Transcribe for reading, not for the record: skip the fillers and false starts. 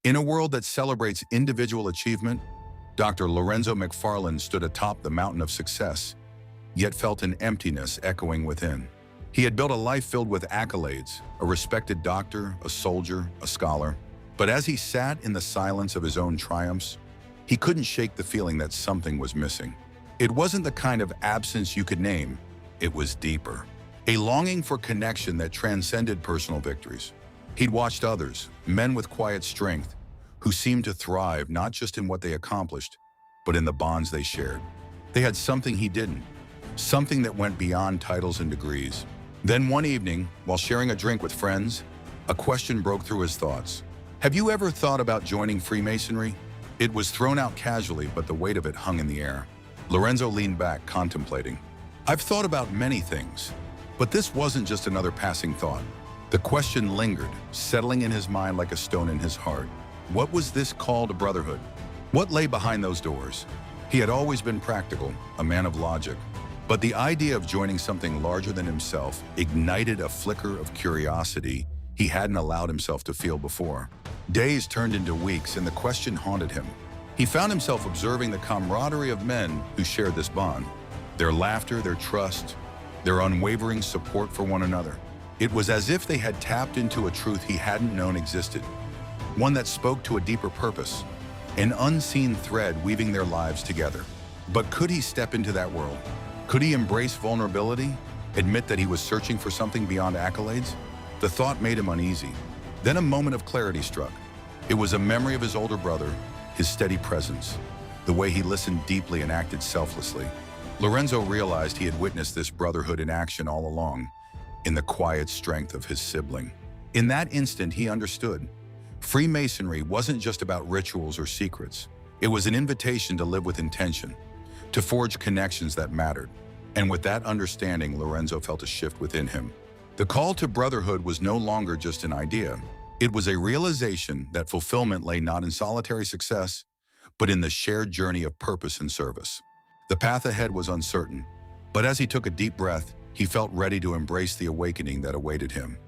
In a world that celebrates individual achievement, Dr. Lorenzo McFarland stood atop the mountain of success, yet felt an emptiness echoing within. He had built a life filled with accolades, a respected doctor, a soldier, a scholar. But as he sat in the silence of his own triumphs, he couldn't shake the feeling that something was missing. It wasn't the kind of absence you could name, it was deeper. A longing for connection that transcended personal victories. He'd watched others, men with quiet strength, who seemed to thrive not just in what they accomplished, but in the bonds they shared. They had something he didn't, something that went beyond titles and degrees. Then one evening, while sharing a drink with friends, a question broke through his thoughts. Have you ever thought about joining Freemasonry? It was thrown out casually, but the weight of it hung in the air. Lorenzo leaned back, contemplating. I've thought about many things, but this wasn't just another passing thought. The question lingered, settling in his mind like a stone in his heart. What was this call to brotherhood? What lay behind those doors? He had always been practical, a man of logic. But the idea of joining something larger than himself ignited a flicker of curiosity he hadn't allowed himself to feel before. Days turned into weeks, and the question haunted him. He found himself observing the camaraderie of men who shared this bond. Their laughter, their trust, their unwavering support for one another. It was as if they had tapped into a truth he hadn't known existed. One that spoke to a deeper purpose, an unseen thread weaving their lives together. But could he step into that world? Could he embrace vulnerability, admit that he was searching for something beyond accolades? The thought made him uneasy. Then a moment of clarity struck. It was a memory of his older brother, his steady presence, the way he listened deeply and acted selflessly. Lorenzo realized he had witnessed this brotherhood in action all along, in the quiet strength of his sibling. In that instant, he understood. Freemasonry wasn't just about rituals or secrets. It was an invitation to live with intention, to forge connections that mattered. And with that understanding, Lorenzo felt a shift within him. The call to brotherhood was no longer just an idea. It was a realization that fulfillment lay not in solitary success, but in the shared journey of purpose and service. The path ahead was uncertain, but as he took a deep breath, he felt ready to embrace the awakening that awaited him.